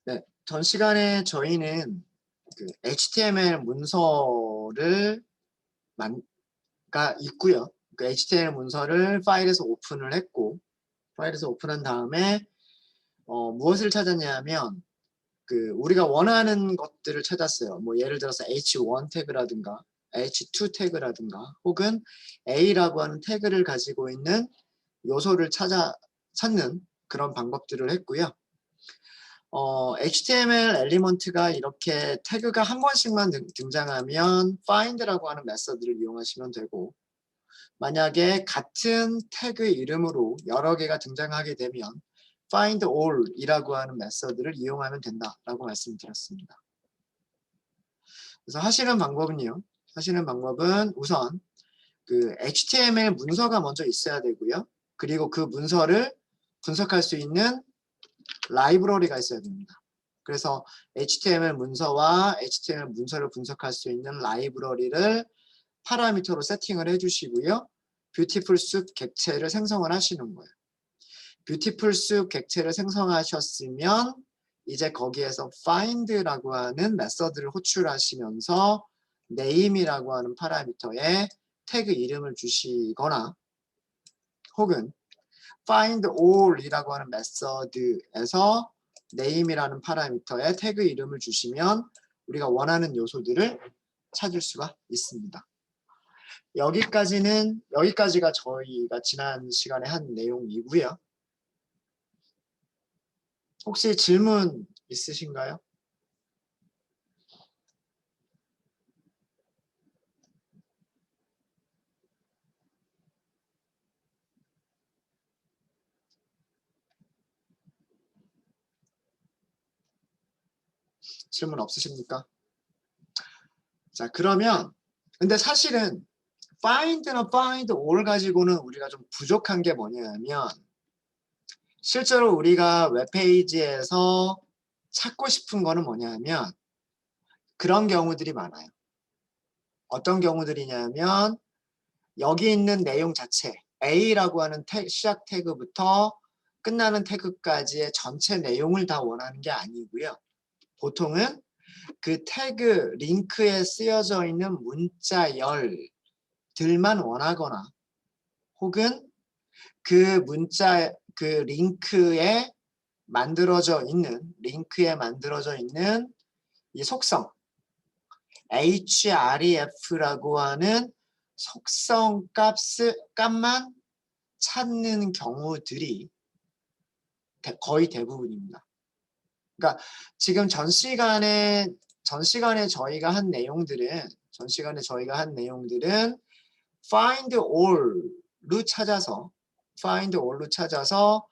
네, 전 시간에 저희는 그 HTML 문서를 가 있고요. 그 HTML 문서를 파일에서 오픈을 했고, 파일에서 오픈한 다음에 무엇을 찾았냐면 그 우리가 원하는 것들을 찾았어요. 뭐 예를 들어서 H1 태그라든가 H2 태그라든가 혹은 A라고 하는 태그를 가지고 있는 요소를 찾는 그런 방법들을 했고요. HTML 엘리먼트가 이렇게 태그가 한 번씩만 등장하면 find라고 하는 메서드를 이용하시면 되고, 만약에 같은 태그 이름으로 여러 개가 등장하게 되면 find all이라고 하는 메서드를 이용하면 된다라고 말씀드렸습니다. 그래서 하시는 방법은 우선 그 HTML 문서가 먼저 있어야 되고요. 그리고 그 문서를 분석할 수 있는 라이브러리가 있어야 됩니다. 그래서 HTML 문서와 HTML 문서를 분석할 수 있는 라이브러리를 파라미터로 세팅을 해주시고요. 뷰티풀 숲 객체를 생성을 하시는 거예요. 뷰티풀 숲 객체를 생성하셨으면 이제 거기에서 find라고 하는 메서드를 호출하시면서 name이라고 하는 파라미터에 태그 이름을 주시거나 혹은 find all이라고 하는 메서드에서 name이라는 파라미터에 태그 이름을 주시면 우리가 원하는 요소들을 찾을 수가 있습니다. 여기까지가 저희가 지난 시간에 한 내용이고요. 혹시 질문 있으신가요? 질문 없으십니까? 자, 그러면 근데 사실은 find나 find all 가지고는 우리가 좀 부족한 게 뭐냐면 실제로 우리가 웹페이지에서 찾고 싶은 거는 뭐냐면 그런 경우들이 많아요. 어떤 경우들이냐면 여기 있는 내용 자체 A라고 하는 시작 태그부터 끝나는 태그까지의 전체 내용을 다 원하는 게 아니고요. 보통은 그 태그 링크에 쓰여져 있는 문자열들만 원하거나 혹은 그 링크에 만들어져 있는 이 속성 href라고 하는 속성 값만 찾는 경우들이 거의 대부분입니다. 그러니까 지금 전 시간에 저희가 한 내용들은 find all로 찾아서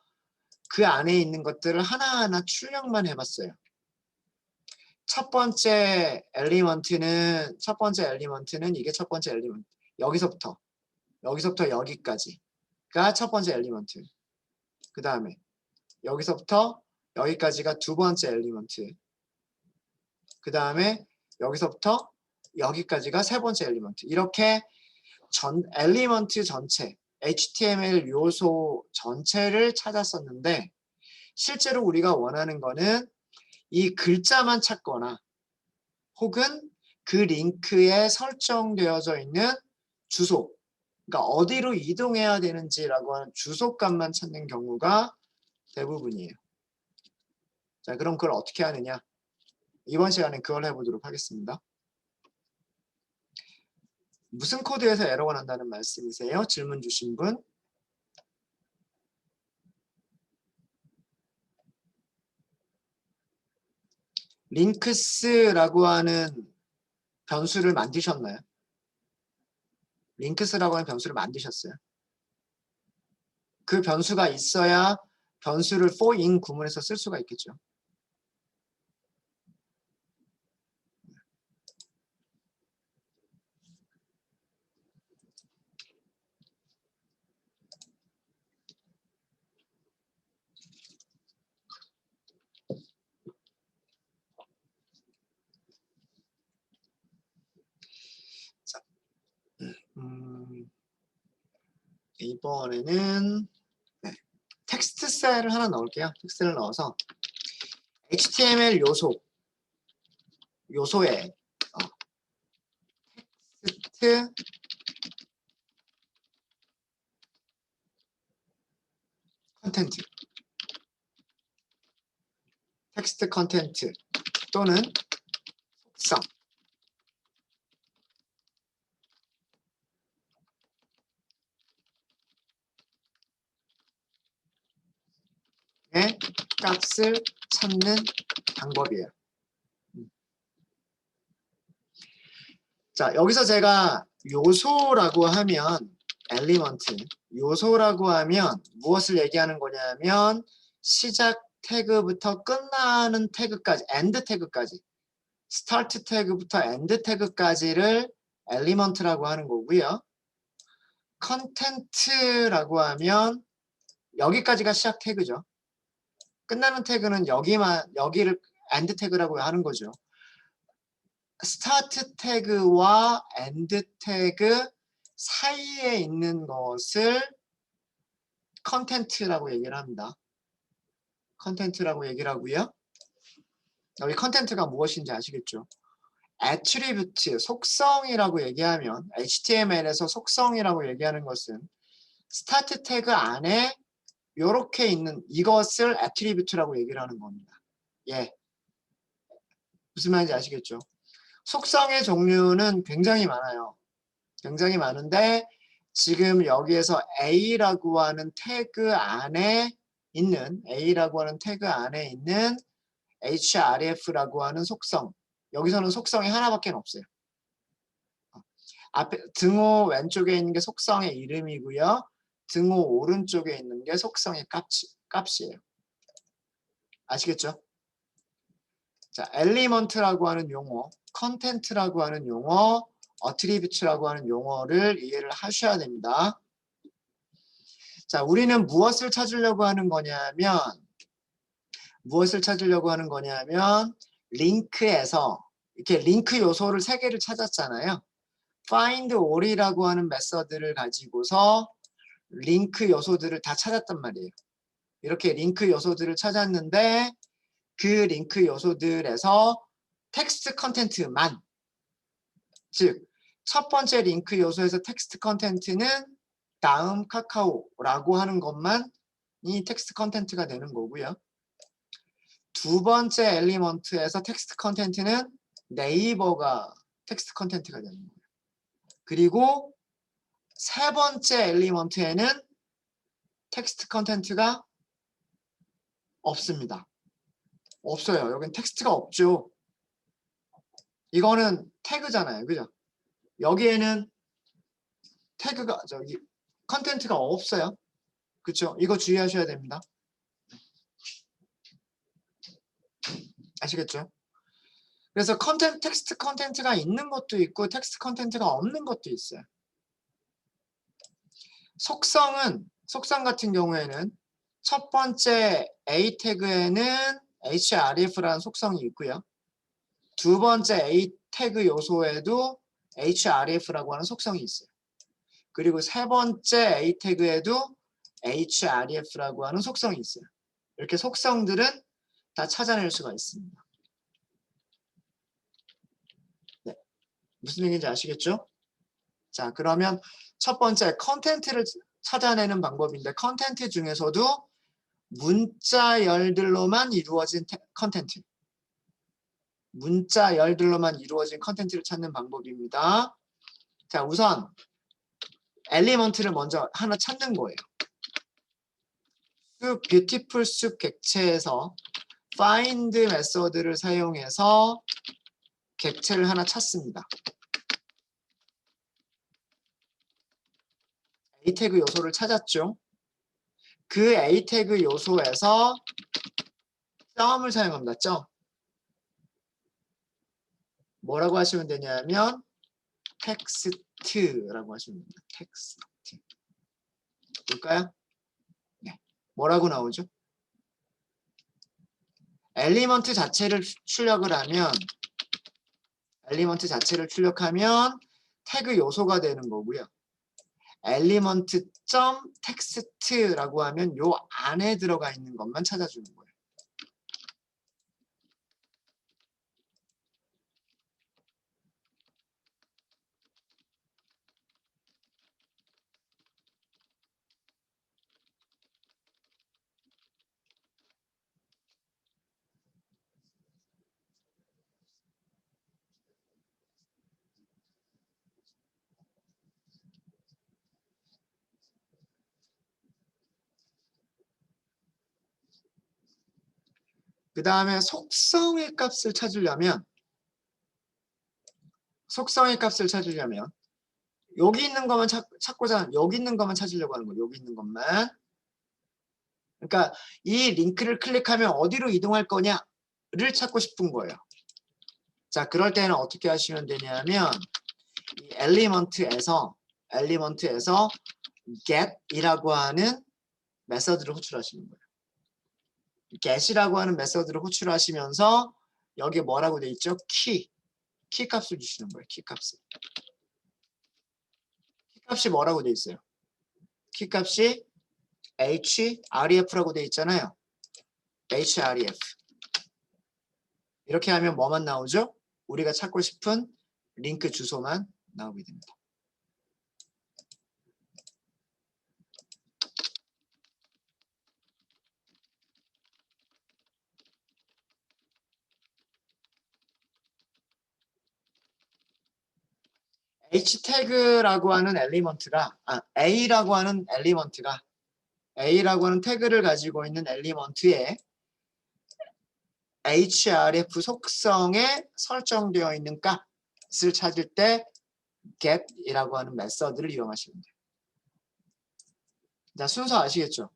그 안에 있는 것들을 하나하나 출력만 해봤어요. 첫 번째 엘리먼트는 이게 첫 번째 엘리먼트. 여기서부터 여기까지가 첫 번째 엘리먼트. 그 다음에 여기서부터 여기까지가 두 번째 엘리먼트. 그 다음에 여기서부터 여기까지가 세 번째 엘리먼트. 이렇게 엘리먼트 전체, HTML 요소 전체를 찾았었는데 실제로 우리가 원하는 거는 이 글자만 찾거나 혹은 그 링크에 설정되어져 있는 주소, 그러니까 어디로 이동해야 되는지라고 하는 주소값만 찾는 경우가 대부분이에요. 자, 그럼 그걸 어떻게 하느냐? 이번 시간에 그걸 해보도록 하겠습니다. 무슨 코드에서 에러가 난다는 말씀이세요? 질문 주신 분. 링크스라고 하는 변수를 만드셨나요? 링크스라고 하는 변수를 만드셨어요. 그 변수가 있어야 변수를 for in 구문에서 쓸 수가 있겠죠. 자, 이번에는 텍스트 셀을 하나 넣을게요. 텍스트를 넣어서 HTML 요소에 텍스트 컨텐트, 텍스트 컨텐트 또는 속성 의 값을 찾는 방법이에요. 자, 여기서 제가 요소라고 하면 엘리먼트, 요소라고 하면 무엇을 얘기하는 거냐면 시작 태그부터 끝나는 태그까지, 엔드 태그까지, 스타트 태그부터 엔드 태그까지를 엘리먼트라고 하는 거고요. 컨텐트라고 하면 여기까지가 시작 태그죠. 끝나는 태그는 여기를 엔드 태그라고 하는 거죠. 스타트 태그와 엔드 태그 사이에 있는 것을 컨텐트라고 얘기를 합니다. 컨텐트라고 얘기를 하고요. 여기 컨텐트가 무엇인지 아시겠죠? 애트리뷰트, 속성이라고 얘기하면 HTML에서 속성이라고 얘기하는 것은 스타트 태그 안에 이렇게 있는 이것을 애트리뷰트라고 얘기를 하는 겁니다. 예, 무슨 말인지 아시겠죠? 속성의 종류는 굉장히 많아요. 굉장히 많은데 지금 여기에서 A라고 하는 태그 안에 있는 href라고 하는 속성, 여기서는 속성이 하나밖에 없어요. 앞에 등호 왼쪽에 있는 게 속성의 이름이고요. 등호 오른쪽에 있는 게 속성의 값이에요. 아시겠죠? 자, 엘리먼트라고 하는 용어, 컨텐트라고 하는 용어, 어트리뷰트라고 하는 용어를 이해를 하셔야 됩니다. 자, 우리는 무엇을 찾으려고 하는 거냐면 링크에서 이렇게 링크 요소를 3개를 찾았잖아요. find all이라고 하는 메서드를 가지고서 링크 요소들을 다 찾았단 말이에요. 이렇게 링크 요소들을 찾았는데 그 링크 요소들에서 텍스트 컨텐트만, 즉 첫 번째 링크 요소에서 텍스트 컨텐트는 다음 카카오라고 하는 것만 이 텍스트 컨텐트가 되는 거고요. 두 번째 엘리먼트에서 텍스트 컨텐트는 네이버가 텍스트 컨텐트가 되는 거예요. 그리고 세 번째 엘리먼트에는 텍스트 컨텐트가 없습니다. 없어요. 여긴 텍스트가 없죠. 이거는 태그잖아요. 그죠? 여기에는 태그가 컨텐트가 없어요. 그렇죠? 이거 주의하셔야 됩니다. 아시겠죠? 그래서 텍스트 컨텐트가 있는 것도 있고 텍스트 컨텐트가 없는 것도 있어요. 속성 같은 경우에는 첫 번째 A 태그에는 href라는 속성이 있고요. 두 번째 A 태그 요소에도 href라고 하는 속성이 있어요. 그리고 세 번째 A 태그에도 href라고 하는 속성이 있어요. 이렇게 속성들은 다 찾아낼 수가 있습니다. 네. 무슨 얘기인지 아시겠죠? 자, 그러면 첫 번째 컨텐트를 찾아내는 방법인데 컨텐트 중에서도 문자열들로만 이루어진 컨텐트. 문자열들로만 이루어진 컨텐츠를 찾는 방법입니다. 자, 우선 엘리먼트를 먼저 하나 찾는 거예요. 뷰티풀 숲 객체에서 find 메서드를 사용해서 객체를 하나 찾습니다. A 태그 요소를 찾았죠. 그 A 태그 요소에서 점을 사용합니다. 점. 뭐라고 하시면 되냐면 텍스트라고 하시면 됩니다. 텍스트. 볼까요? 네. 뭐라고 나오죠? 엘리먼트 자체를 출력하면 태그 요소가 되는 거고요. 엘리먼트.텍스트라고 하면 요 안에 들어가 있는 것만 찾아주는 거예요. 그 다음에 속성의 값을 찾으려면 여기 있는 것만 찾고자 하는, 여기 있는 것만 찾으려고 하는 거예요. 여기 있는 것만. 그러니까 이 링크를 클릭하면 어디로 이동할 거냐를 찾고 싶은 거예요. 자, 그럴 때는 어떻게 하시면 되냐면 이 엘리먼트에서 get이라고 하는 메서드를 호출하시는 거예요. get이라고 하는 메서드를 호출하시면서 여기에 뭐라고 돼 있죠? 키 값을 주시는 거예요. 키 값이 뭐라고 돼 있어요? 키 값이 href라고 돼 있잖아요. href. 이렇게 하면 뭐만 나오죠? 우리가 찾고 싶은 링크 주소만 나오게 됩니다. h태그라고 하는 엘리먼트가 A라고 하는 태그를 가지고 있는 엘리먼트에 href 속성에 설정되어 있는 값을 찾을 때 get이라고 하는 메서드를 이용하시면 돼요. 자, 순서 아시겠죠?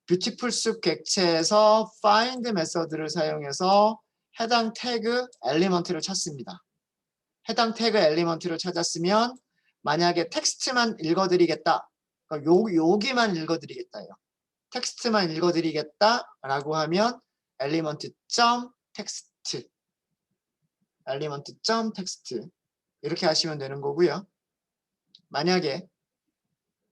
뷰티풀 숲 객체에서 find 메서드를 사용해서 해당 태그 엘리먼트를 찾습니다. 해당 태그 엘리먼트를 찾았으면 만약에 텍스트만 읽어드리겠다. 그러니까 여기만 읽어드리겠다요. 텍스트만 읽어드리겠다라고 하면 엘리먼트.텍스트 이렇게 하시면 되는 거고요. 만약에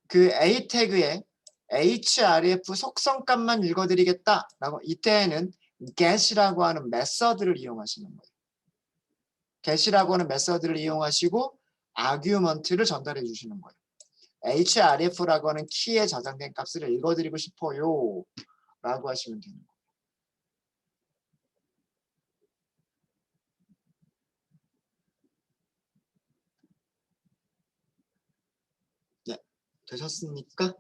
그 A 태그에 href 속성값만 읽어드리겠다라고 이때에는 get이라고 하는 메서드를 이용하시는 거예요. get이라고 하는 메서드를 이용하시고 아규먼트를 전달해 주시는 거예요. href라고 하는 키에 저장된 값을 읽어드리고 싶어요 라고 하시면 되는 거예요. 네, 되셨습니까?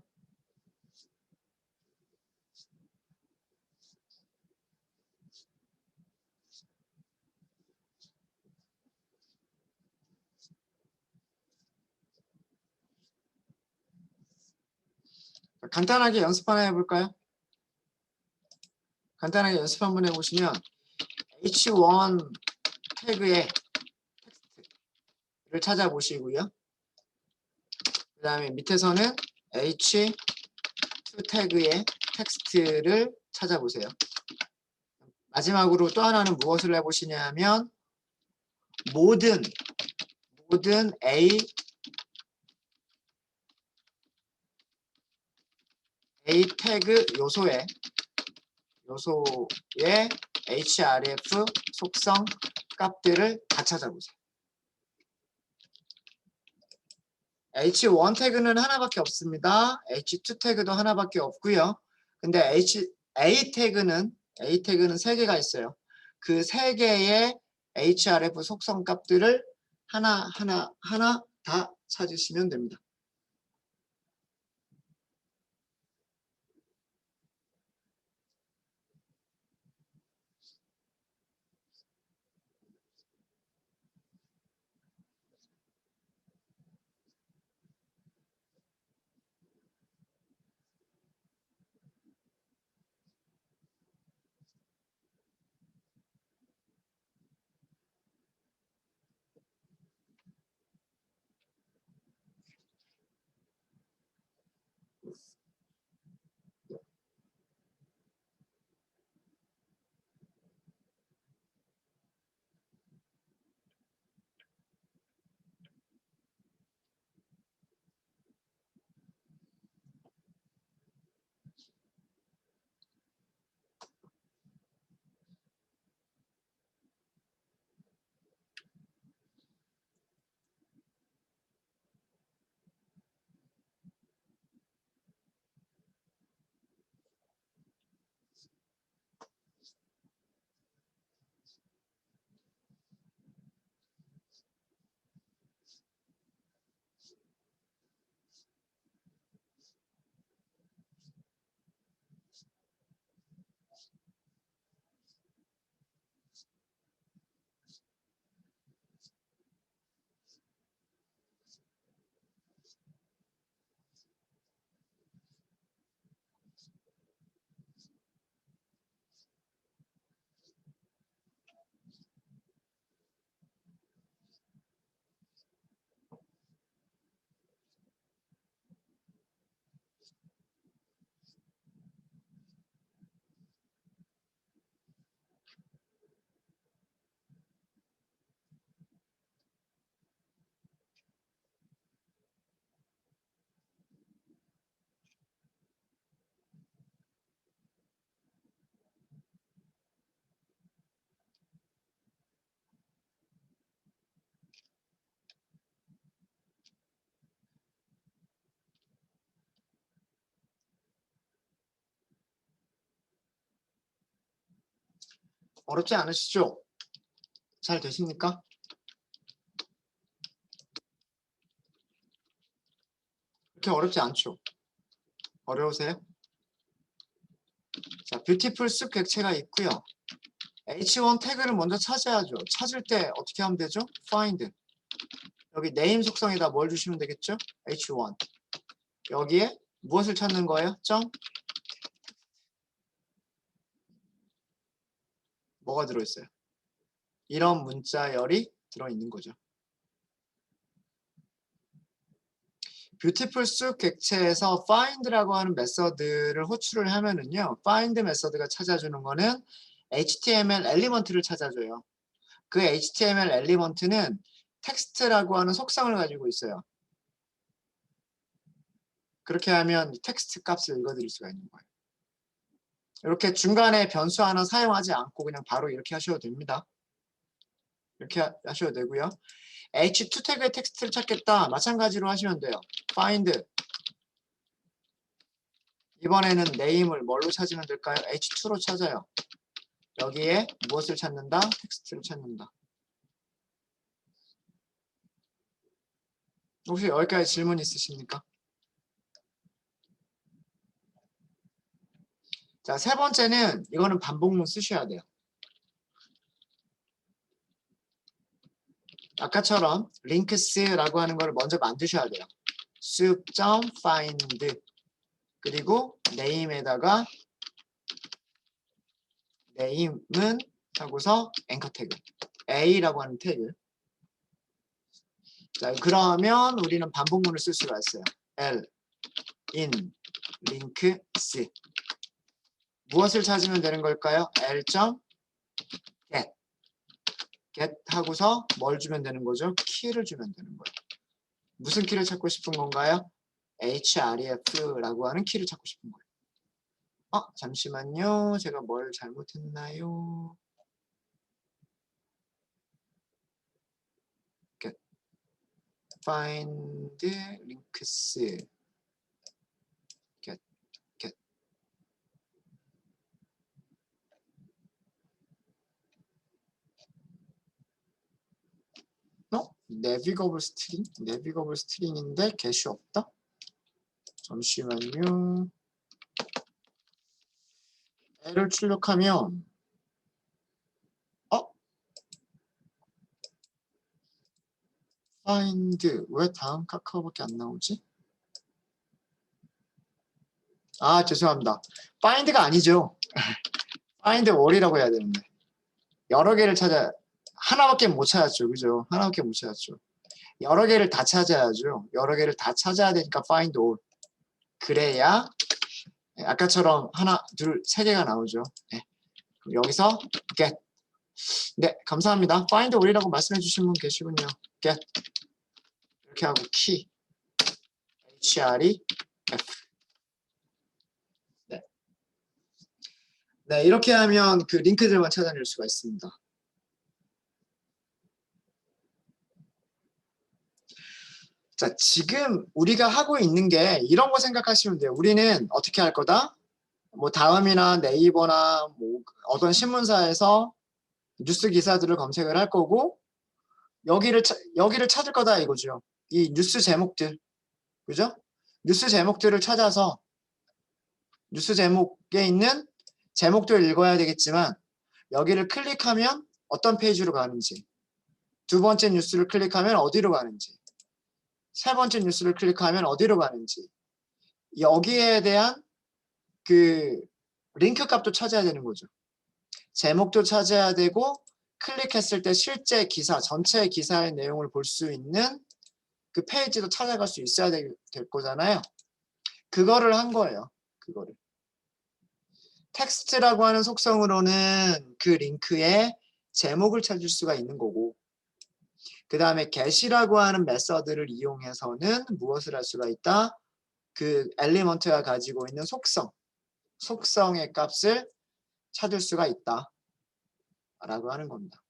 간단하게 연습 하나 해볼까요? 간단하게 연습 한번 해보시면 h1 태그에 텍스트를 찾아보시고요. 그 다음에 밑에서는 h2 태그의 텍스트를 찾아보세요. 마지막으로 또 하나는 무엇을 해보시냐면 모든 A 태그 요소의 href 속성 값들을 다 찾아보세요. h1 태그는 하나밖에 없습니다. h2 태그도 하나밖에 없고요. 근데 A 태그는 3개가 있어요. 그 3개의 href 속성 값들을 하나 다 찾으시면 됩니다. 어렵지 않으시죠? 잘 되십니까? 그렇게 어렵지 않죠? 어려우세요? 자, 뷰티풀 숲 객체가 있고요. H1 태그를 먼저 찾아야죠. 찾을 때 어떻게 하면 되죠? find. 여기 네임 속성에다 뭘 주시면 되겠죠? H1. 여기에 무엇을 찾는 거예요? 점? 뭐가 들어있어요? 이런 문자열이 들어있는 거죠. 뷰티풀 숲 객체에서 find라고 하는 메서드를 호출을 하면은요. find 메서드가 찾아주는 거는 HTML 엘리먼트를 찾아줘요. 그 HTML 엘리먼트는 텍스트라고 하는 속성을 가지고 있어요. 그렇게 하면 텍스트 값을 읽어드릴 수가 있는 거예요. 이렇게 중간에 변수 하나 사용하지 않고 그냥 바로 이렇게 하셔도 됩니다. 이렇게 하셔도 되고요. H2 태그의 텍스트를 찾겠다. 마찬가지로 하시면 돼요. find. 이번에는 name을 뭘로 찾으면 될까요? H2로 찾아요. 여기에 무엇을 찾는다? 텍스트를 찾는다. 혹시 여기까지 질문 있으십니까? 자, 세 번째는 이거는 반복문 쓰셔야 돼요. 아까처럼 links라고 하는 걸 먼저 만드셔야 돼요. soup.find 그리고 name에다가 name은 하고서 앵커 태그 a라고 하는 태그. 자, 그러면 우리는 반복문을 쓸 수가 있어요. l in links 무엇을 찾으면 되는 걸까요? l.get get 하고서 뭘 주면 되는 거죠? 키를 주면 되는 거예요. 무슨 키를 찾고 싶은 건가요? href라고 하는 키를 찾고 싶은 거예요. 잠시만요. 제가 뭘 잘못했나요? get find links get navigable string인데 get이 없다? 잠시만요. L을 출력하면 find 왜 다음 카카오밖에 안 나오지? 죄송합니다. find가 아니죠. find all이라고 해야 되는데 여러 개를 찾아 하나밖에 못 찾았죠. 그죠? 하나밖에 못 찾았죠. 여러 개를 다 찾아야죠. 여러 개를 다 찾아야 되니까 find all. 그래야 아까처럼 하나, 둘, 세 개가 나오죠. 네. 그럼 여기서 get. 네, 감사합니다. find all이라고 말씀해 주신 분 계시군요. get. 이렇게 하고 key. href. 네. 네, 이렇게 하면 그 링크들만 찾아낼 수가 있습니다. 자, 지금 우리가 하고 있는 게 이런 거 생각하시면 돼요. 우리는 어떻게 할 거다? 뭐 다음이나 네이버나 뭐 어떤 신문사에서 뉴스 기사들을 검색을 할 거고 여기를 찾을 거다 이거죠. 이 뉴스 제목들. 그죠? 뉴스 제목들을 찾아서 뉴스 제목에 있는 제목도 읽어야 되겠지만 여기를 클릭하면 어떤 페이지로 가는지 두 번째 뉴스를 클릭하면 어디로 가는지 세 번째 뉴스를 클릭하면 어디로 가는지 여기에 대한 그 링크 값도 찾아야 되는 거죠. 제목도 찾아야 되고 클릭했을 때 실제 기사, 전체 기사의 내용을 볼 수 있는 그 페이지도 찾아갈 수 있어야 될 거잖아요. 그거를 한 거예요. 그거를. 텍스트라고 하는 속성으로는 그 링크의 제목을 찾을 수가 있는 거고 그 다음에 get이라고 하는 메서드를 이용해서는 무엇을 할 수가 있다? 그 엘리먼트가 가지고 있는 속성의 값을 찾을 수가 있다 라고 하는 겁니다.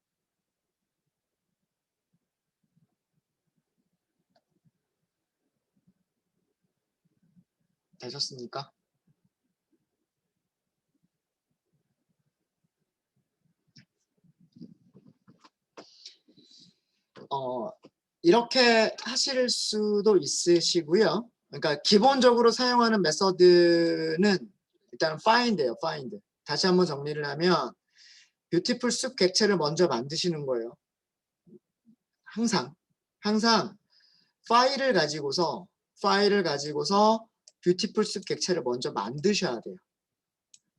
되셨습니까? 이렇게 하실 수도 있으시고요. 그러니까 기본적으로 사용하는 메서드는 일단 find예요. find. 다시 한번 정리를 하면 뷰티풀 숲 객체를 먼저 만드시는 거예요. 항상 파일을 가지고서 뷰티풀 숲 객체를 먼저 만드셔야 돼요.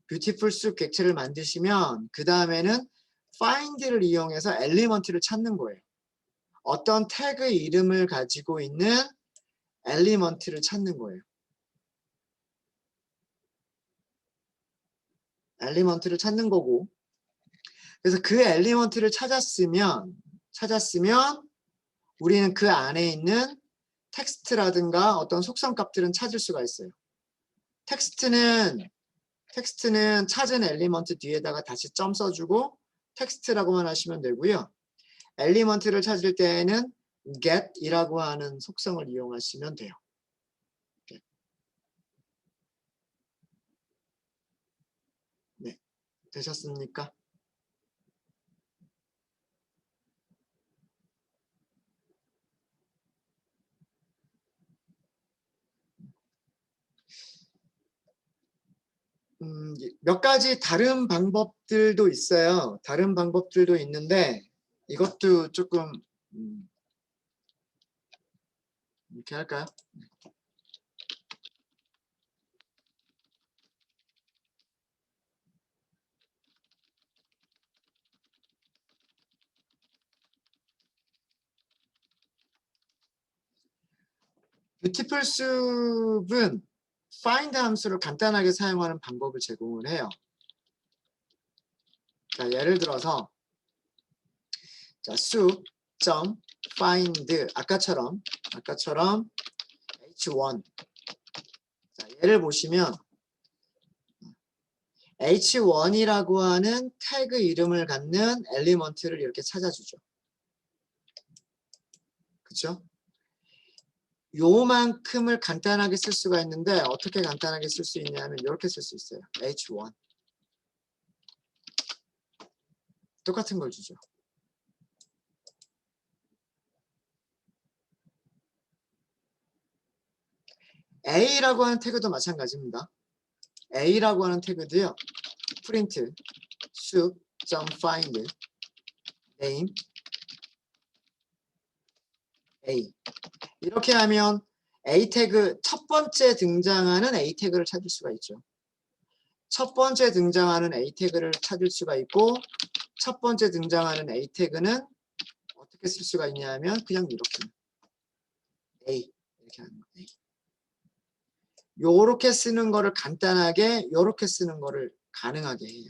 뷰티풀 숲 객체를 만드시면 그 다음에는 find를 이용해서 엘리먼트를 찾는 거예요. 어떤 태그 이름을 가지고 있는 엘리먼트를 찾는 거예요. 엘리먼트를 찾는 거고, 그래서 그 엘리먼트를 찾았으면 우리는 그 안에 있는 텍스트라든가 어떤 속성 값들은 찾을 수가 있어요. 텍스트는 찾은 엘리먼트 뒤에다가 다시 점 써주고 텍스트라고만 하시면 되고요. 엘리먼트를 찾을 때에는 get이라고 하는 속성을 이용하시면 돼요. 네, 되셨습니까? 몇 가지 다른 방법들도 있어요. 다른 방법들도 있는데 이것도 조금 이렇게 할까요? 뷰티풀 숲은 find 함수를 간단하게 사용하는 방법을 제공을 해요. 자, 예를 들어서 자, soup.find 아까처럼 h1 자, 얘를 보시면 h1이라고 하는 태그 이름을 갖는 엘리먼트를 이렇게 찾아주죠. 그렇죠? 요만큼을 간단하게 쓸 수가 있는데 어떻게 간단하게 쓸 수 있냐면 이렇게 쓸 수 있어요. h1 똑같은 걸 주죠. a라고 하는 태그도 마찬가지입니다. a라고 하는 태그도요. print soup.find name a 이렇게 하면 a 태그 첫 번째 등장하는 a 태그를 찾을 수가 있죠. 첫 번째 등장하는 a 태그를 찾을 수가 있고 첫 번째 등장하는 a 태그는 어떻게 쓸 수가 있냐면 그냥 이렇게 a 이렇게 하는 거예요. 요렇게 쓰는 거를 간단하게 요렇게 쓰는 거를 가능하게 해요.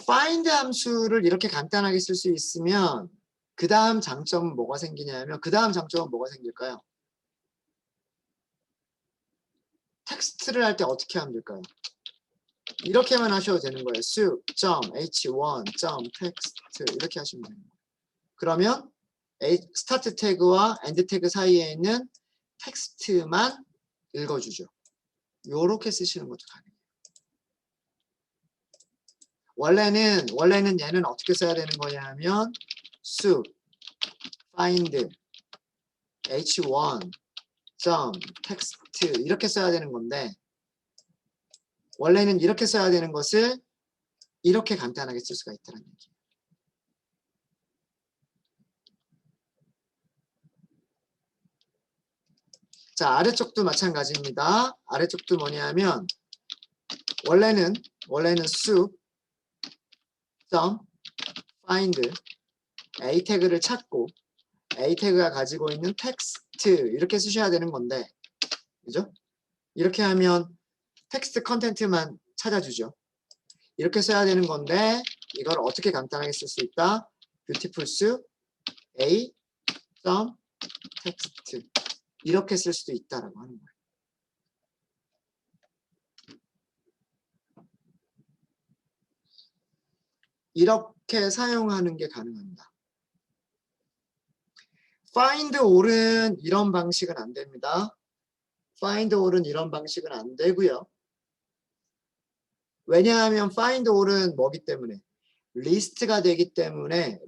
find 함수를 이렇게 간단하게 쓸 수 있으면 그 다음 장점은 뭐가 생기냐면 그 다음 장점은 뭐가 생길까요? 텍스트를 할 때 어떻게 하면 될까요? 이렇게만 하셔도 되는 거예요. soup.h1.text 이렇게 하시면 되는 거예요. 그러면 스타트 태그와 엔드 태그 사이에 있는 텍스트만 읽어주죠. 요렇게 쓰시는 것도 가능해요. 원래는 얘는 어떻게 써야 되는 거냐면 soup find h1 text 이렇게 써야 되는 건데 원래는 이렇게 써야 되는 것을 이렇게 간단하게 쓸 수가 있다는 얘기예요. 자, 아래쪽도 마찬가지입니다. 아래쪽도 뭐냐면 원래는 soup find a 태그를 찾고 a 태그가 가지고 있는 텍스트 이렇게 쓰셔야 되는 건데 그죠? 이렇게 하면 텍스트 컨텐트만 찾아주죠. 이렇게 써야 되는 건데 이걸 어떻게 간단하게 쓸 수 있다? beautiful soup a text 이렇게 쓸 수도 있다라고 하는 거예요. 이렇게 사용하는 게 가능합니다. find all은 이런 방식은 안 됩니다. find all은 이런 방식은 안 되고요. 왜냐하면 find all은 뭐기 때문에 리스트가 되기 때문에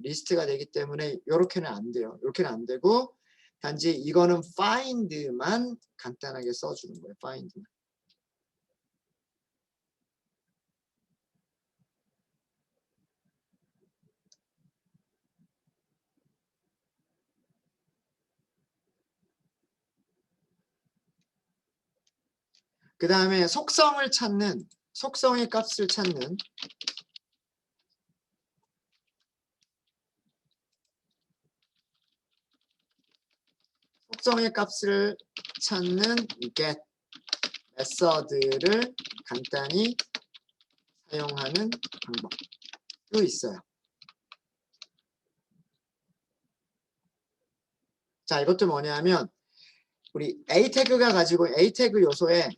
이렇게는 안 돼요. 이렇게는 안 되고 단지 이거는 find만 간단하게 써주는 거예요. find만. 그 다음에 속성의 값을 찾는 get 메서드를 간단히 사용하는 방법도 있어요. 자, 이것도 뭐냐면 우리 A 태그가 가지고 A 태그 요소에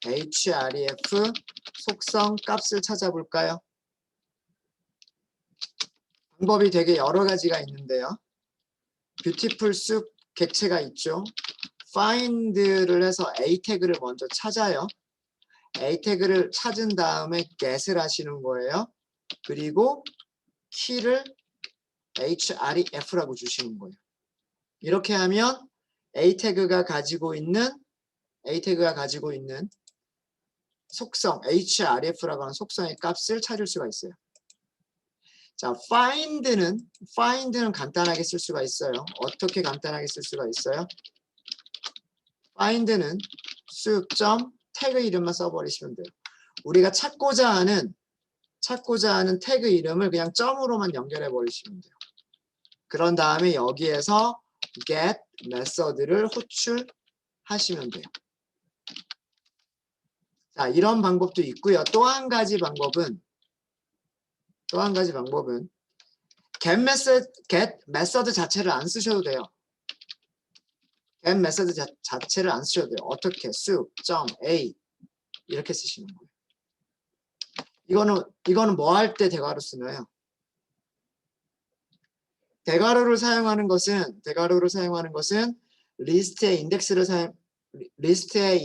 href 속성 값을 찾아볼까요? 방법이 되게 여러 가지가 있는데요. 뷰티풀 숲 객체가 있죠. find를 해서 A 태그를 먼저 찾아요. A 태그를 찾은 다음에 get을 하시는 거예요. 그리고 키를 href라고 주시는 거예요. 이렇게 하면 A 태그가 가지고 있는 속성 href라고 하는 속성의 값을 찾을 수가 있어요. 자, find는 간단하게 쓸 수가 있어요. 어떻게 간단하게 쓸 수가 있어요? find는 숲.점 태그 이름만 써버리시면 돼요. 우리가 찾고자 하는 태그 이름을 그냥 점으로만 연결해 버리시면 돼요. 그런 다음에 여기에서 get 메서드를 호출하시면 돼요. 자, 이런 방법도 있고요. 또 한 가지 방법은 get 메서드 자체를 안 쓰셔도 돼요. get 메서드 자체를 안 쓰셔도 돼요. 어떻게? 숲.a 이렇게 쓰시는 거예요. 이거는 뭐 할 때 대괄호 쓰나요? 대괄호를 사용하는 것은 리스트의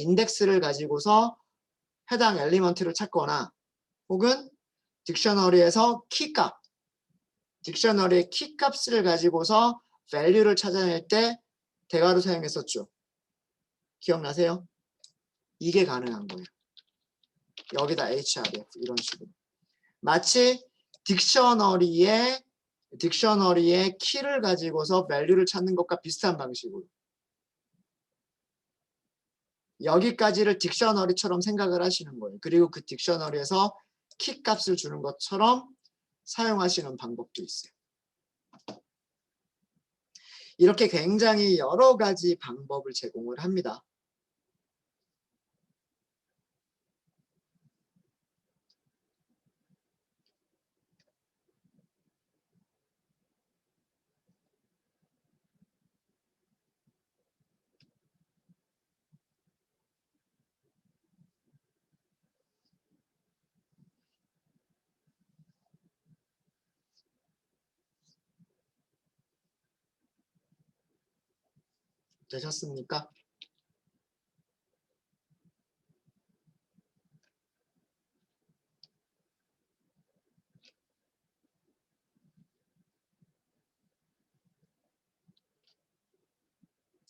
인덱스를 가지고서 해당 엘리먼트를 찾거나 혹은 딕셔너리에서 딕셔너리의 키값을 가지고서 value를 찾아낼 때 대괄호 사용했었죠. 기억나세요? 이게 가능한 거예요. 여기다 href 이런 식으로. 마치 딕셔너리의 키를 가지고서 value를 찾는 것과 비슷한 방식으로. 여기까지를 딕셔너리처럼 생각을 하시는 거예요. 그리고 그 딕셔너리에서 키 값을 주는 것처럼 사용하시는 방법도 있어요. 이렇게 굉장히 여러 가지 방법을 제공을 합니다. 되셨습니까?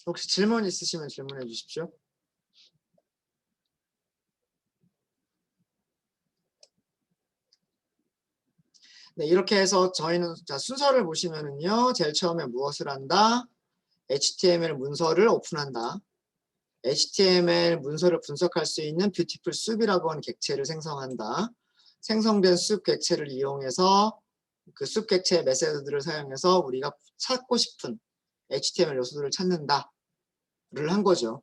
혹시 질문 있으시면 질문해 주십시오. 네, 이렇게 해서 저희는 순서를 보시면은요. 제일 처음에 무엇을 한다? HTML 문서를 오픈한다. HTML 문서를 분석할 수 있는 뷰티풀 숲이라고 하는 객체를 생성한다. 생성된 숲 객체를 이용해서 그 숲 객체의 메시지들을 사용해서 우리가 찾고 싶은 HTML 요소들을 찾는다를 한 거죠.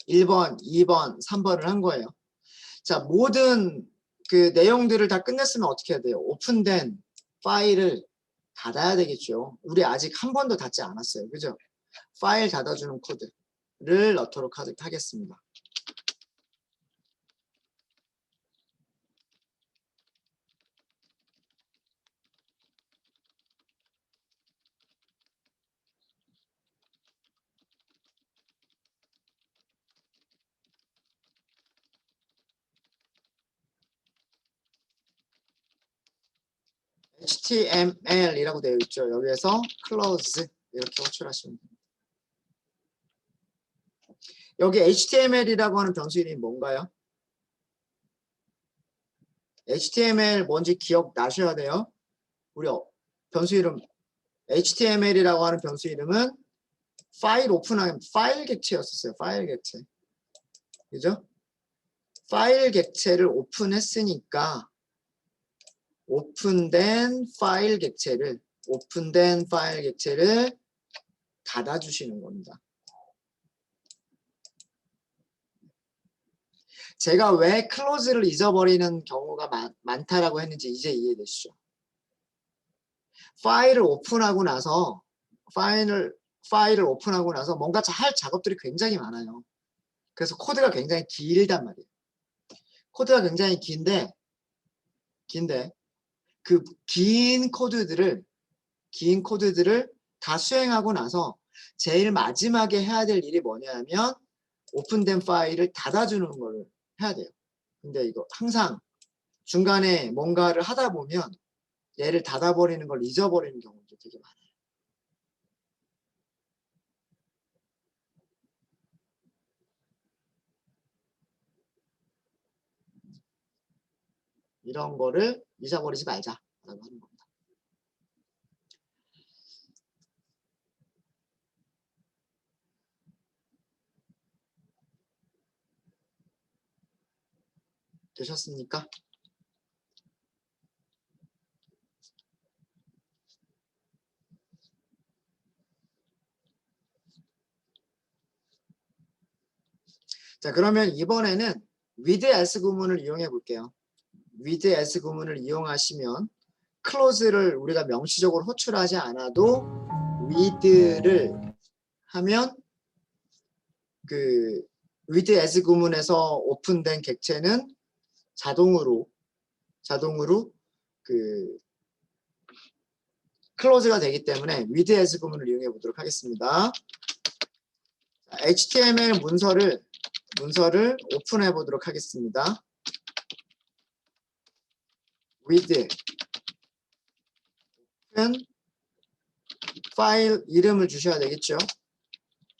1번, 2번, 3번을 한 거예요. 자, 모든 그 내용들을 다 끝냈으면 어떻게 해야 돼요? 오픈된 파일을 닫아야 되겠죠. 우리 아직 한 번도 닫지 않았어요. 그죠? 파일 닫아주는 코드를 넣도록 하겠습니다. HTML이라고 되어 있죠. 여기에서 close 이렇게 호출하시면 됩니다. 여기 HTML이라고 하는 변수 이름이 뭔가요? HTML 뭔지 기억나셔야 돼요. 우리 변수 이름 HTML이라고 하는 변수 이름은 파일 오픈하면 파일 객체였었어요. 파일 객체. 그죠? 파일 객체를 오픈했으니까 오픈된 파일 객체를 닫아주시는 겁니다. 제가 왜 클로즈를 잊어버리는 경우가 많다라고 했는지 이제 이해되시죠? 파일을 오픈하고 나서 뭔가 할 작업들이 굉장히 많아요. 그래서 코드가 굉장히 길단 말이에요. 코드가 굉장히 긴데 그 긴 코드들을 다 수행하고 나서 제일 마지막에 해야 될 일이 뭐냐면 오픈된 파일을 닫아주는 걸 해야 돼요. 근데 이거 항상 중간에 뭔가를 하다 보면 얘를 닫아버리는 걸 잊어버리는 경우도 되게 많아요. 이런 거를 잊어버리지 말자라고 하는 겁니다. 되셨습니까? 자, 그러면 이번에는 with as 구문을 이용해 볼게요. with as 구문을 이용하시면 close를 우리가 명시적으로 호출하지 않아도 with를 하면 그 with as 구문에서 오픈된 객체는 자동으로 그 클로즈가 되기 때문에 with as 구문을 이용해 보도록 하겠습니다. HTML 문서를 오픈해 보도록 하겠습니다. with 파일 이름을 주셔야 되겠죠.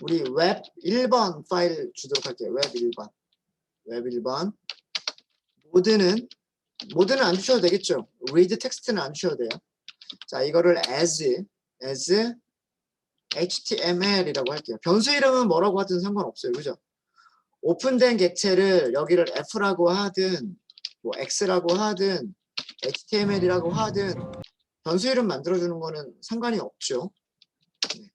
우리 웹 1번 파일 주도록 할게요. 웹 1번. 모드는 안 주셔도 되겠죠. read 텍스트는 안 주셔도 돼요. 자, 이거를 as HTML이라고 할게요. 변수 이름은 뭐라고 하든 상관없어요. 그죠? 오픈된 객체를 여기를 F라고 하든 뭐 X라고 하든 HTML이라고 하든 변수 이름 만들어주는 거는 상관이 없죠. 네.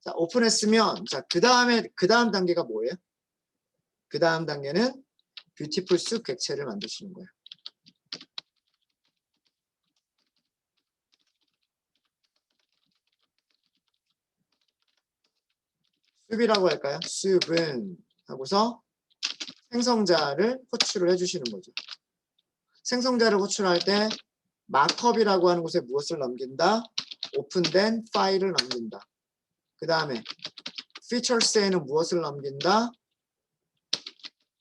자, 오픈했으면 자, 그 다음 단계가 뭐예요? 그 다음 단계는 뷰티풀 숲 객체를 만드시는 거예요. 숲이라고 할까요? 숲은 하고서 생성자를 호출을 해주시는 거죠. 생성자를 호출할 때 마크업이라고 하는 곳에 무엇을 넘긴다? 오픈된 파일을 넘긴다. 그 다음에 features에는 무엇을 넘긴다?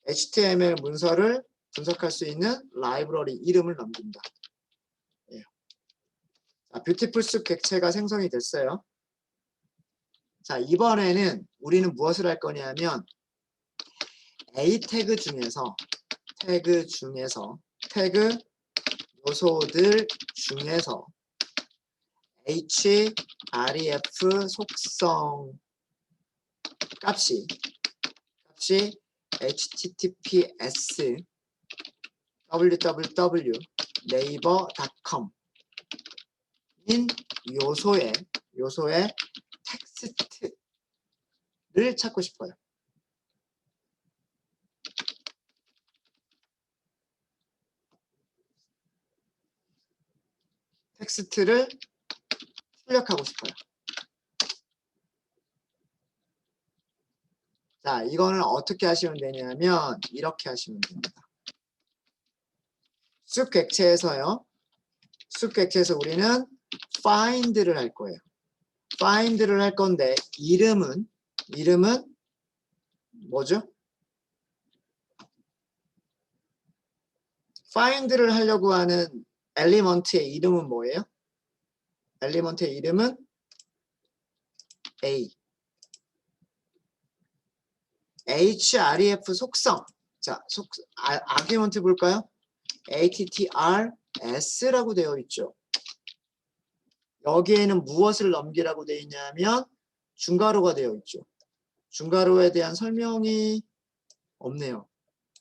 HTML 문서를 분석할 수 있는 라이브러리 이름을 넘긴다. 예. 자, 뷰티풀 숲 객체가 생성이 됐어요. 자, 이번에는 우리는 무엇을 할 거냐면 A 태그 중에서 태그 요소들 중에서 href 속성 값이 https www naver.com 인 요소의 텍스트를 찾고 싶어요. 텍스트를 출력하고 싶어요. 자, 이거는 어떻게 하시면 되냐면 이렇게 하시면 됩니다. 숲 객체에서 우리는 find를 할 거예요. find를 할 건데 이름은 뭐죠? find를 하려고 하는 엘리먼트의 이름은 뭐예요? 엘리먼트의 이름은 A. href 속성. 자, 아규먼트 볼까요? attrs라고 되어 있죠. 여기에는 무엇을 넘기라고 되어 있냐면 중괄호가 되어 있죠. 중괄호에 대한 설명이 없네요.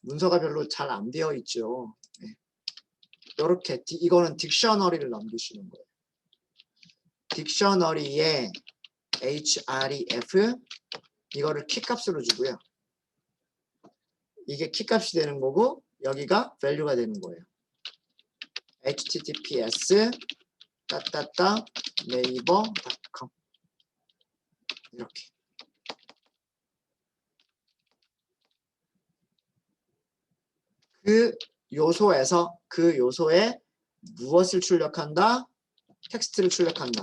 문서가 별로 잘 안 되어 있죠. 네. 이렇게 이거는 딕셔너리를 넘기시는 거예요. 딕셔너리에 href 이거를 키값으로 주고요. 이게 키값이 되는 거고 여기가 value가 되는 거예요. https naver.com 이렇게. 그 요소에 무엇을 출력한다? 텍스트를 출력한다.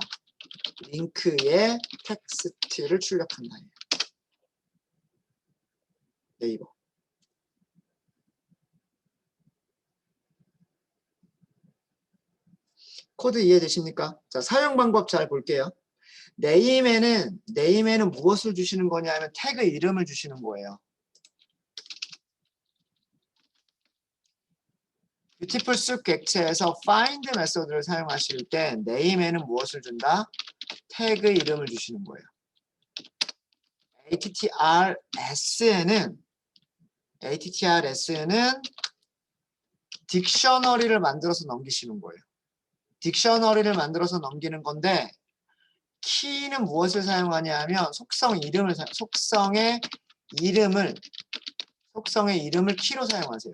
링크에 텍스트를 출력한다. 네이버. 코드 이해되십니까? 자, 사용 방법 잘 볼게요. 네임에는 무엇을 주시는 거냐 하면 태그 이름을 주시는 거예요. 뷰티풀 숲 객체에서 find 메소드를 사용하실 때 네임에는 무엇을 준다? 태그 이름을 주시는 거예요. attrs에는 딕셔너리를 만들어서 넘기시는 거예요. 딕셔너리를 만들어서 넘기는 건데 키는 무엇을 사용하냐 하면 속성의 이름을 키로 사용하세요.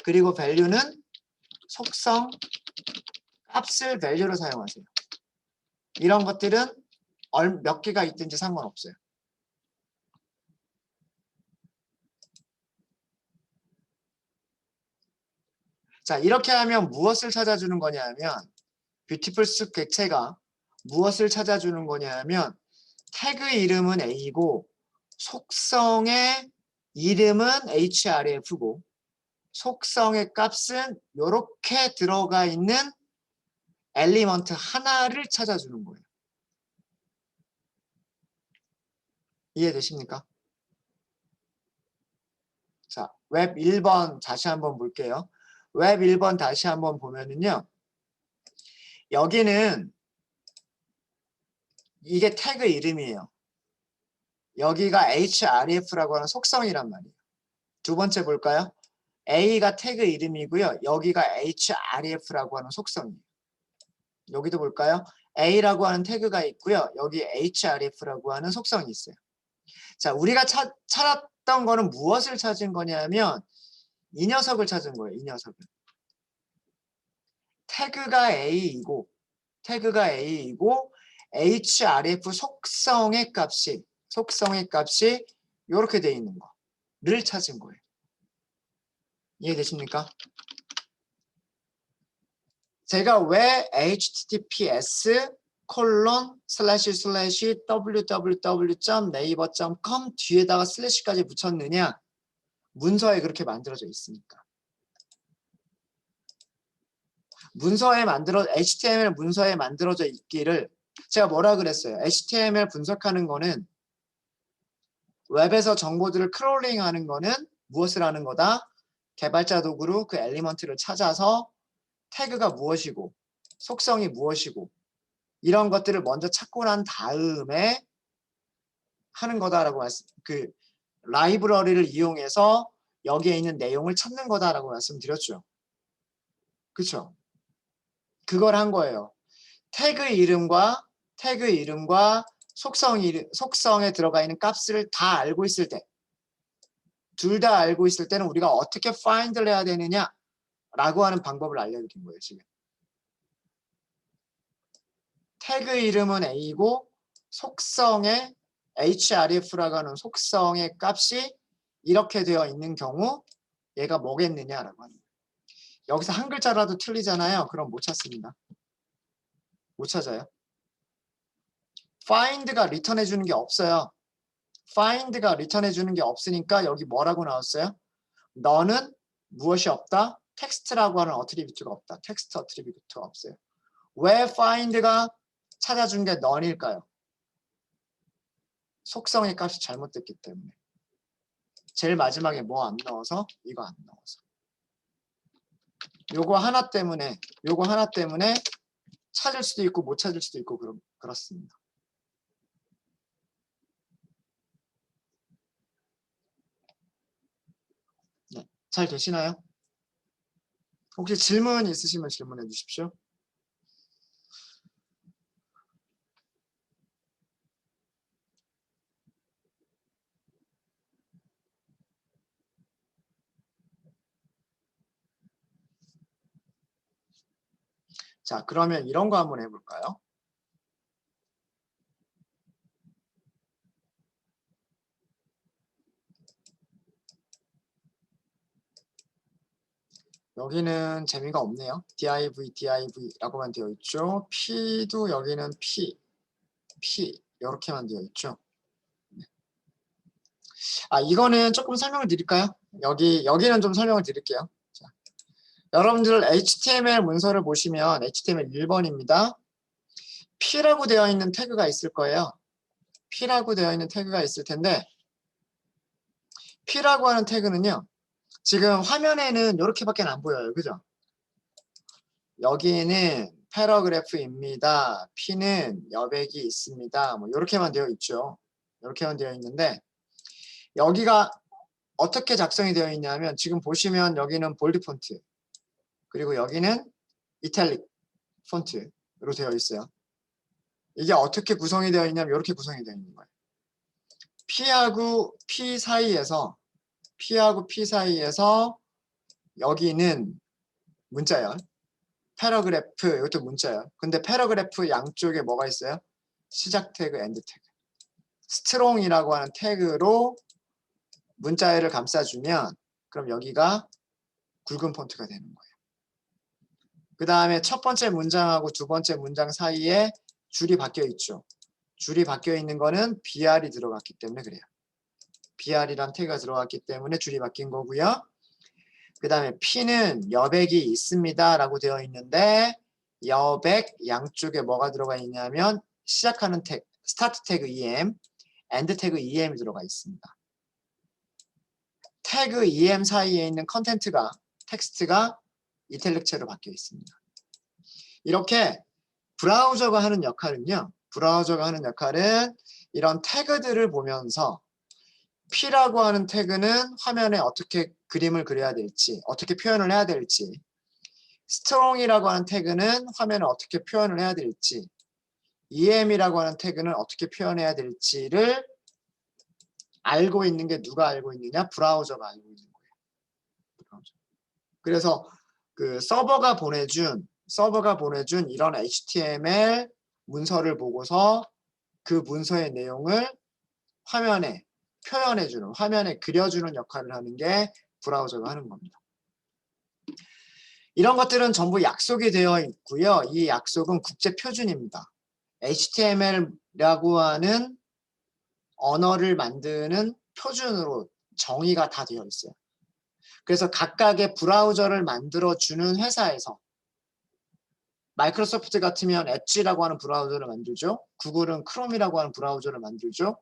그리고 value는 속성 값을 value로 사용하세요. 이런 것들은 몇 개가 있든지 상관없어요. 자, 이렇게 하면 무엇을 찾아주는 거냐 하면 뷰티풀 숲 객체가 무엇을 찾아주는 거냐 하면 태그 이름은 A고 속성의 이름은 href고 속성의 값은 이렇게 들어가 있는 엘리먼트 하나를 찾아주는 거예요. 이해되십니까? 자, 웹 1번 다시 한번 볼게요. 웹 1번 다시 한번 보면은요. 여기는 이게 태그 이름이에요. 여기가 href라고 하는 속성이란 말이에요. 두 번째 볼까요? A가 태그 이름이고요. 여기가 href라고 하는 속성이에요. 여기도 볼까요? A라고 하는 태그가 있고요. 여기 href라고 하는 속성이 있어요. 자, 우리가 찾았던 거는 무엇을 찾은 거냐면 이 녀석을 찾은 거예요. 이 녀석을. 태그가 A이고 href 속성의 값이 이렇게 돼 있는 거를 찾은 거예요. 이해되십니까? 제가 왜 https://www.naver.com 뒤에다가 슬래시까지 붙였느냐? 문서에 그렇게 만들어져 있으니까. HTML 문서에 만들어져 있기를 제가 뭐라 그랬어요? HTML 분석하는 거는 웹에서 정보들을 크롤링하는 거는 무엇을 하는 거다? 개발자 도구로 그 엘리먼트를 찾아서 태그가 무엇이고 속성이 무엇이고 이런 것들을 먼저 찾고 난 다음에 하는 거다라고 그 라이브러리를 이용해서 여기에 있는 내용을 찾는 거다라고 말씀드렸죠. 그렇죠? 그걸 한 거예요. 태그 이름과 속성에 들어가 있는 값을 다 알고 있을 때, 둘 다 알고 있을 때는 우리가 어떻게 find를 해야 되느냐라고 하는 방법을 알려드린 거예요. 지금. 태그 이름은 A고 속성의 href라고 하는 속성의 값이 이렇게 되어 있는 경우 얘가 뭐겠느냐라고 하는 거예요. 여기서 한 글자라도 틀리잖아요. 그럼 못 찾습니다. 못 찾아요. find가 리턴해 주는 게 없어요. find가 리턴해 주는 게 없으니까 여기 뭐라고 나왔어요? 너는 무엇이 없다? 텍스트라고 하는 어트리뷰트가 없다. 텍스트 어트리뷰트가 없어요. 왜 find가 찾아준 게 none일까요? 속성의 값이 잘못됐기 때문에. 제일 마지막에 뭐 안 넣어서? 이거 안 넣어서. 요거 하나 때문에 찾을 수도 있고 못 찾을 수도 있고 그렇습니다. 네, 잘 되시나요? 혹시 질문 있으시면 질문해 주십시오. 자, 그러면 이런 거 한번 해볼까요? 여기는 재미가 없네요. div라고만 되어 있죠. p도 여기는 p 이렇게만 되어 있죠. 아, 이거는 조금 설명을 드릴까요? 여기는 좀 설명을 드릴게요. 자, 여러분들 HTML 문서를 보시면 HTML 1번입니다. P라고 되어 있는 태그가 있을 거예요. P라고 되어 있는 태그가 있을 텐데 P라고 하는 태그는요. 지금 화면에는 이렇게밖에 안 보여요. 그죠? 여기는 패러그래프입니다. P는 여백이 있습니다. 뭐 이렇게만 되어 있죠. 이렇게만 되어 있는데 여기가 어떻게 작성이 되어 있냐면 지금 보시면 여기는 볼드 폰트 그리고 여기는 이탈릭 폰트로 되어 있어요. 이게 어떻게 구성이 되어 있냐면 이렇게 구성이 되어 있는 거예요. P하고 P 사이에서 여기는 문자열 패러그래프 이것도 문자열 근데 패러그래프 양쪽에 뭐가 있어요? 시작 태그, 엔드 태그 스트롱이라고 하는 태그로 문자열을 감싸주면 그럼 여기가 굵은 폰트가 되는 거예요. 그 다음에 첫 번째 문장하고 두 번째 문장 사이에 줄이 바뀌어 있죠. 줄이 바뀌어 있는 거는 BR이 들어갔기 때문에 그래요. BR이란 태그가 들어갔기 때문에 줄이 바뀐 거고요. 그 다음에 P는 여백이 있습니다 라고 되어 있는데 여백 양쪽에 뭐가 들어가 있냐면 시작하는 태그, 스타트 태그 EM, 엔드 태그 EM이 들어가 있습니다. 태그 EM 사이에 있는 컨텐츠가 텍스트가 이탈릭체로 바뀌어 있습니다. 이렇게 브라우저가 하는 역할은요. 브라우저가 하는 역할은 이런 태그들을 보면서 P라고 하는 태그는 화면에 어떻게 그림을 그려야 될지, 어떻게 표현을 해야 될지, strong이라고 하는 태그는 화면에 어떻게 표현을 해야 될지, EM이라고 하는 태그는 어떻게 표현해야 될지를 알고 있는 게 누가 알고 있느냐? 브라우저가 알고 있는 거예요. 브라우저. 그래서 그 서버가 보내준 이런 HTML 문서를 보고서 그 문서의 내용을 화면에 표현해주는, 화면에 그려주는 역할을 하는 게 브라우저가 하는 겁니다. 이런 것들은 전부 약속이 되어 있고요. 이 약속은 국제 표준입니다. HTML이라고 하는 언어를 만드는 표준으로 정의가 다 되어 있어요. 그래서 각각의 브라우저를 만들어주는 회사에서 마이크로소프트 같으면 엣지라고 하는 브라우저를 만들죠. 구글은 크롬이라고 하는 브라우저를 만들죠.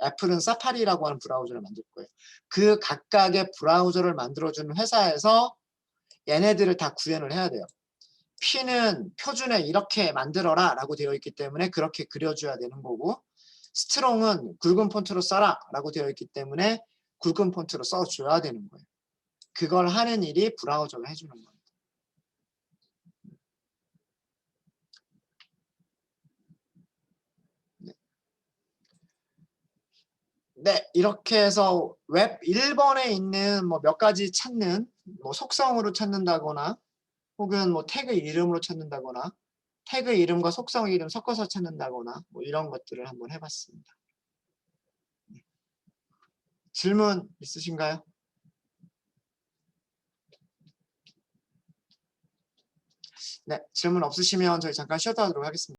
애플은 사파리라고 하는 브라우저를 만들 거예요. 그 각각의 브라우저를 만들어주는 회사에서 얘네들을 다 구현을 해야 돼요. P는 표준에 이렇게 만들어라 라고 되어 있기 때문에 그렇게 그려줘야 되는 거고 스트롱은 굵은 폰트로 써라 라고 되어 있기 때문에 굵은 폰트로 써줘야 되는 거예요. 그걸 하는 일이 브라우저가 해주는 겁니다. 네, 이렇게 해서 웹 1번에 있는 뭐 몇 가지 찾는 뭐 속성으로 찾는다거나 혹은 뭐 태그 이름으로 찾는다거나 태그 이름과 속성 이름 섞어서 찾는다거나 뭐 이런 것들을 한번 해봤습니다. 질문 있으신가요? 네, 질문 없으시면 저희 잠깐 쉬었다 하도록 하겠습니다.